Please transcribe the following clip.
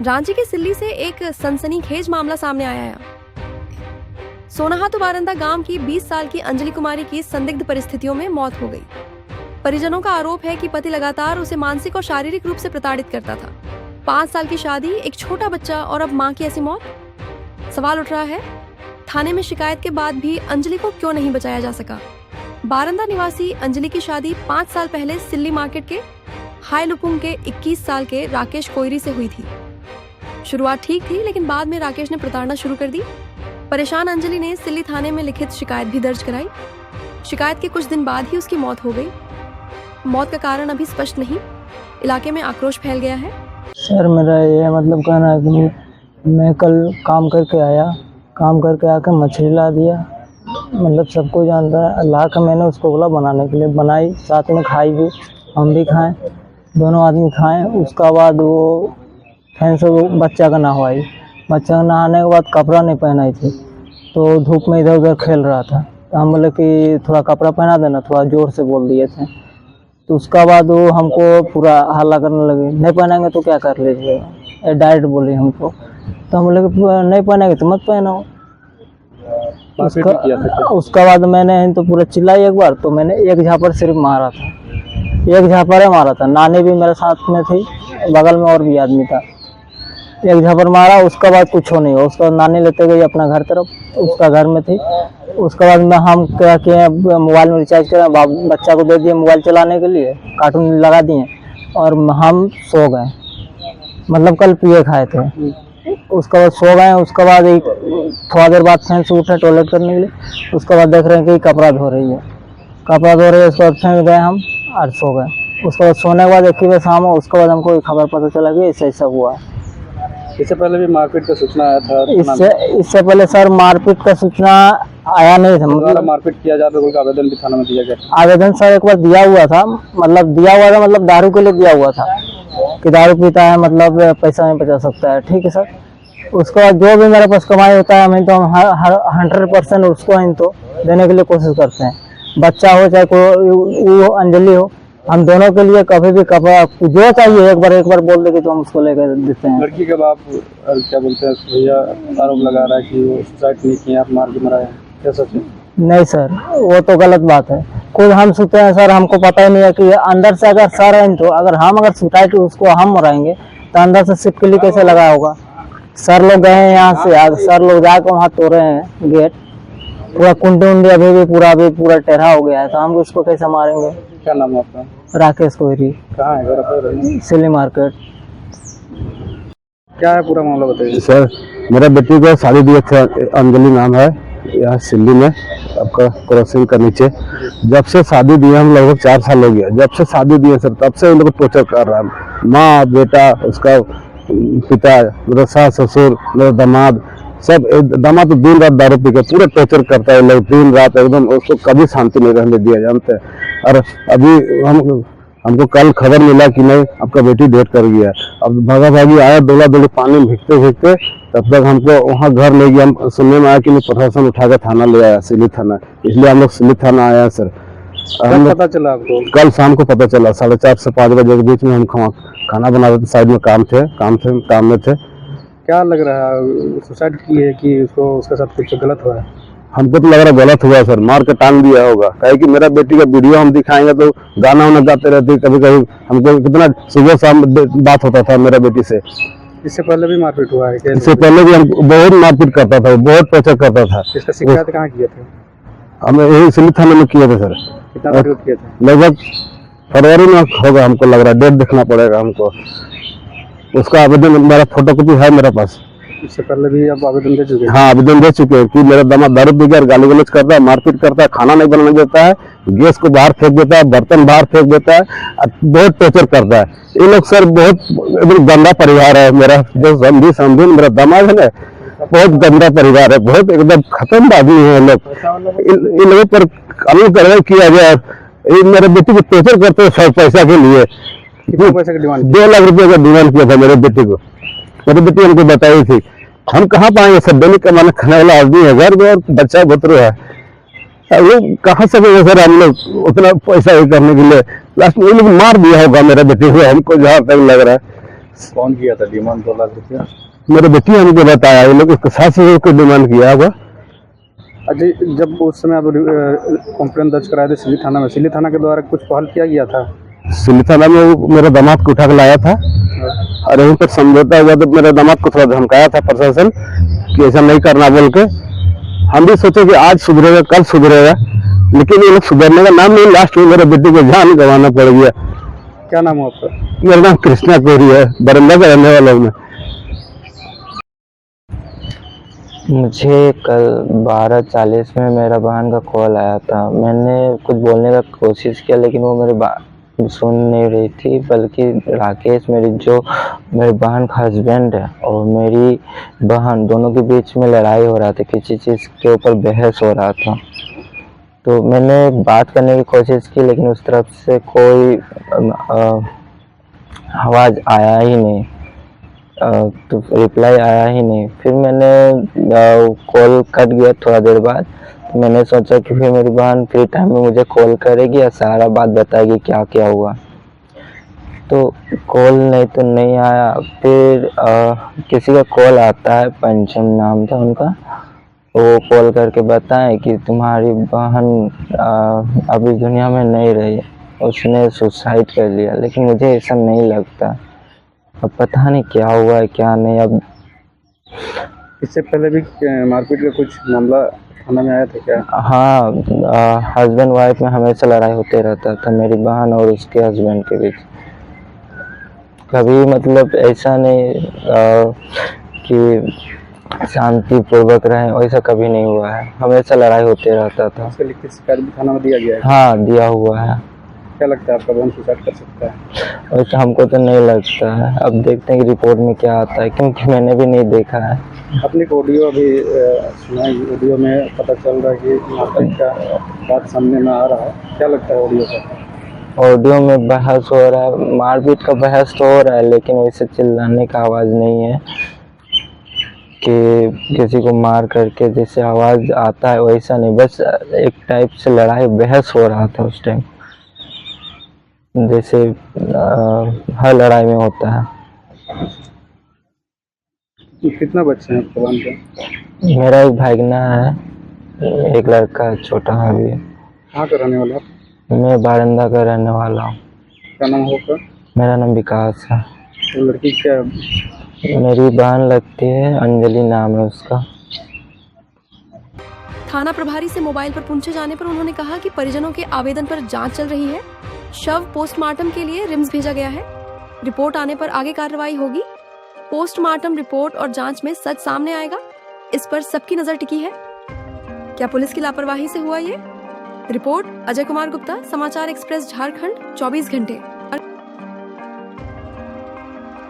रांची के सिल्ली से एक सनसनीखेज मामला सामने आया है। सोनाहातु बारंदा गांव की 20 साल की अंजलि कुमारी की संदिग्ध परिस्थितियों में मौत हो गई। परिजनों का आरोप है कि पति लगातार उसे मानसिक और शारीरिक रूप से प्रताड़ित करता था। 5 साल की शादी, एक छोटा बच्चा और अब मां की ऐसी मौत। सवाल उठ रहा है, थाने में शिकायत के बाद भी अंजलि को क्यों नहीं बचाया जा सका। बारंदा निवासी अंजलि की शादी 5 साल पहले सिल्ली मार्केट के हाईलुपुंग के 21 साल के राकेश कोयरी से हुई थी। शुरुआत ठीक थी, लेकिन बाद में राकेश ने प्रताड़ना शुरू कर दी। परेशान अंजलि ने सिल्ली थाने में लिखित शिकायत भी दर्ज कराई। शिकायत के कुछ दिन बाद ही उसकी मौत हो गई। मौत का कारण अभी स्पष्ट नहीं। इलाके में आक्रोश फैल गया है। सर, मेरा ये मतलब कहना है कि मैं कल काम करके आया, काम करके आकर मछली ला दिया, मतलब सबको जानता है। ला कर मैंने उसको बोला बनाने के लिए, बनाई, साथ में खाई भी, हम भी खाएं, दोनों आदमी खाएं। उसका बाद वो फैन से वो बच्चा का नहवाई, बच्चा का नहाने के बाद कपड़ा नहीं पहनाई थी, तो धूप में इधर उधर खेल रहा था। तो हम बोले कि थोड़ा कपड़ा पहना देना, थोड़ा ज़ोर से बोल दिए थे। तो उसका बाद वो हमको पूरा हल्ला करने लगे, नहीं पहनेंगे तो क्या कर लीजिएगा, डायरेक्ट बोली हमको। तो हम बोले कि नहीं पहनेंगे तो मत पहनाओ। उसका बाद मैंने तो पूरा चिल्लाई एक बार, तो मैंने एक झापड़ सिर्फ मारा था, एक झापड़ मारा था। नानी भी मेरे साथ में थी, बगल में और भी आदमी था। एक झापड़ मारा, उसका बाद कुछ नहीं हुआ। उसका बाद नानी लेते गई अपना घर तरफ, उसका घर में थी। उसके बाद में हम क्या किए, मोबाइल में रिचार्ज करें, बच्चा को दे दिए मोबाइल चलाने के लिए, कार्टून लगा दिए और हम सो गए। मतलब कल पिए खाए थे, उसके बाद सो गए। उसके बाद एक थोड़ा देर बाद फैन से उठे टॉयलेट करने के लिए। उसके बाद देख रहे हैं कि कपड़ा धो रही है, कपड़ा धो रही है। उसके बाद फैन गए हम और सो गए। उसके बाद सोने के बाद 1 बजे शाम हो, उसके बाद हमको खबर पता चला कि ऐसा ऐसा हुआ। इससे पहले भी मारपीट का सूचना आया था? इससे पहले सर मारपीट का सूचना आया नहीं था। मतलब मारपीट किया जाता है, आवेदन भी थाना में दिया गया? आवेदन सर एक बार दिया हुआ था, मतलब दारू के लिए दिया हुआ था कि दारू पीता है, मतलब पैसा नहीं बचा सकता है। ठीक है सर। उसके बाद जो भी मेरे पास कमाई होता है, हमें तो हम 100% उसको हम तो देने के लिए कोशिश करते हैं। बच्चा हो चाहे कोई वो अंजलि हो, हम दोनों के लिए कभी भी कपड़ा जो चाहिए एक बार बोल देंगे तो हम उसको लेकर देते हैं। लड़की के बाप क्या बोलते हैं, भैया आरोप लगा रहा है कि वो सुसाइड नहीं किया, आप मार के मराया, क्या सच है? नहीं सर, वो तो गलत बात है। खुद हम सोचते हैं सर, हमको पता ही नहीं है कि अंदर से अगर सर है तो अगर सुसाइड उसको हम मराएंगे तो अंदर से सिटकली कैसे लगा होगा। सर लोग गए हैं यहाँ से, सर लोग जाकर वहाँ तोड़ रहे हैं गेट, पूरा कुंडे उंडे अभी पूरा टेढ़ा हो गया है, तो हम उसको कैसे मारेंगे। क्या नाम है आपका? राकेश कोयरी। कहाँ है घर? सिल्ली मार्केट। क्या है पूरा मामला बताइए सर। मेरा बेटी को शादी दिए थे, अंजलि नाम है, यहाँ सिल्ली में आपका क्रॉसिंग के नीचे। जब से शादी दिए हम लगभग 4 साल हो गया, जब से शादी दिए सर तब से उन लोग टॉर्चर कर रहा है। माँ, बेटा, उसका पिता, मेरा सास ससुर, मेरा दामाद, सब। दामाद तो दिन रात दारू पी के पूरा टॉर्चर करता है लोग, दिन रात एकदम, उसको कभी शांति नहीं रहने दिया, जानते हैं। और अभी हमको कल खबर मिला कि नहीं आपका बेटी डेथ कर गया। अब भागा भागी आया, दौड़ा दौड़ी पानी में भीगते, तब तक हमको वहाँ घर ले गया। हम सुनने में आया कि प्रशासन उठाकर थाना ले आया, सिल्ली थाना, इसलिए हम लोग सिल्ली थाना आया सर। पता चला आपको? कल शाम को पता चला, 4:30 से 5 बजे के बीच में हम खाना बना रहे थे, साइड में काम में थे। क्या लग रहा है, सुसाइड की है कि उसके साथ कुछ गलत हुआ है? हमको तो लग रहा है गलत हुआ सर, मार के टांग दिया होगा। कहे कि मेरा बेटी का वीडियो हम दिखाएंगे तो गाना वाना गाते रहती, कभी कभी हमको कितना सुबह शाम बात होता था मेरा बेटी से। इससे पहले भी मारपीट हुआ है? इससे पहले भी हम बहुत मारपीट करता था, बहुत टॉर्चर करता था। इसका शिकायत कहाँ किए थे? हम यही सिल्ली थाने में किए थे सर। कितना विरोध किए थे? लगभग फरवरी में होगा, हमको लग रहा है, डेट देखना पड़ेगा हमको। उसका आवेदन मेरा फोटोकॉपी है मेरे पास। इससे पहले भी आप आवेदन दे चुके हैं? हाँ, आवेदन दे चुके हैं कि मेरा दामाद दारू पी कर गाली गलौज करता है, मारपीट करता है, खाना नहीं बनाने देता है, गैस को बाहर फेंक देता है, बर्तन बाहर फेंक देता है, बहुत टॉर्चर करता है। ये लोग सर बहुत एकदम गंदा परिवार है मेरा, जो समझी मेरा दामाद है ना, बहुत गंदा परिवार है, बहुत एकदम खत्म आदमी है लोग। इन लोगों पर कानून कार्रवाई किया जाए। मेरे बेटी को टॉर्चर करते हैं सब पैसा के लिए। कितने पैसे का डिमांड? 2 लाख रुपए का डिमांड किया था मेरे बेटी को। मेरी बेटी हमको बताई थी। हम कहाँ पाएंगे सर, दैनिक कमाने खाने वाला आदमी है, घर में और बच्चा बुतरू है, वो कहाँ से सर हम लोग उतना पैसा करने के लिए। लास्ट में लोग मार दिया होगा मेरे बेटे को, हमको जहाँ तक लग रहा है कौन किया था डिमांड 2 लाख रुपया? मेरे बेटी ने मुझे बताया, ये लोग उसके 700 को डिमांड किया होगा। अच्छा, जब उस समय आप कंप्लेन दर्ज कराए थे सिली थाना में, सिली थाना के द्वारा कुछ पहल किया गया था? सिली थाना में वो मेरे दामाद को उठा के लाया था और वहीं पर समझौता हुआ, तो मेरे दामाद को थोड़ा धमकाया था प्रशासन कि ऐसा नहीं करना बोल के। हम भी सोचे कि आज सुधरेगा, कल सुधरेगा, लेकिन ये लोग सुधरने का नाम नहीं। लास्ट में मेरे बेटे को जान गंवाना पड़ गया। क्या नाम है आपका? मेरा नाम कृष्णा कोहरी है, बरंदा का रहने वाला हूँ मैं। मुझे कल 12:40 में मेरा बहन का कॉल आया था। मैंने कुछ बोलने का कोशिश किया, लेकिन वो मेरी बात सुन नहीं रही थी। बल्कि राकेश मेरी बहन का हस्बैंड है और मेरी बहन, दोनों के बीच में लड़ाई हो रहा था, किसी चीज़ के ऊपर बहस हो रहा था। तो मैंने बात करने की कोशिश की, लेकिन उस तरफ से कोई आवाज़ आया ही नहीं, तो रिप्लाई आया ही नहीं। फिर मैंने कॉल कट गया थोड़ा देर बाद। तो मैंने सोचा कि फिर मेरी बहन फ्री टाइम में मुझे कॉल करेगी और सारा बात बताएगी क्या क्या हुआ। तो कॉल नहीं आया। फिर किसी का कॉल आता है, पंचम नाम था उनका, वो कॉल करके बताएं कि तुम्हारी बहन अब इस दुनिया में नहीं रही, उसने सुसाइड कर लिया। लेकिन मुझे ऐसा नहीं लगता। अब पता नहीं क्या हुआ है क्या नहीं। अब इससे पहले भी मारपीट का कुछ मामला थाना में आया था क्या? हाँ, हस्बैंड वाइफ में हमेशा लड़ाई होते रहता था, मेरी बहन और उसके हस्बैंड के बीच। कभी मतलब ऐसा नहीं कि शांति पूर्वक रहे, वैसा कभी नहीं हुआ है। हमेशा लड़ाई होते रहता था। इसके लिखित शिकायत भी थाना में दिया गया है? हाँ, दिया हुआ है। क्या लगता है आपका बहन सुसाइड कर सकता है? वैसे हमको तो नहीं लगता है। अब देखते हैं कि रिपोर्ट में क्या आता है, क्योंकि मैंने भी नहीं देखा है। अपने को ऑडियो अभी सुना है, ऑडियो में पता चल रहा है कि मारपीट का बात सामने में आ रहा है। क्या लगता है ऑडियो का? ऑडियो में बहस हो रहा है, मारपीट का बहस तो हो रहा है, लेकिन वैसे चिल्लाने का आवाज़ नहीं है कि किसी को मार करके जैसे आवाज़ आता है वैसा नहीं। बस एक टाइप से लड़ाई बहस हो रहा था उस टाइम, जैसे हर लड़ाई में होता है। कितना बच्चे हैं आपके बहन के? मेरा एक भागना है, एक लड़का छोटा है अभी। कहाँ का रहने वाला आप? मैं बारंदा का रहने वाला हूँ। क्या नाम होगा? मेरा नाम विकास है। तो लड़की क्या? मेरी बहन लगती है, अंजलि नाम है उसका। थाना प्रभारी से मोबाइल पर पूछे जाने पर उन्होंने कहा कि परिजनों के आवेदन पर जांच चल रही है। शव पोस्टमार्टम के लिए रिम्स भेजा गया है। रिपोर्ट आने पर आगे कार्रवाई होगी। पोस्टमार्टम रिपोर्ट और जांच में सच सामने आएगा, इस पर सबकी नजर टिकी है। क्या पुलिस की लापरवाही से हुआ ये? रिपोर्ट अजय कुमार गुप्ता, समाचार एक्सप्रेस झारखंड, 24 घंटे।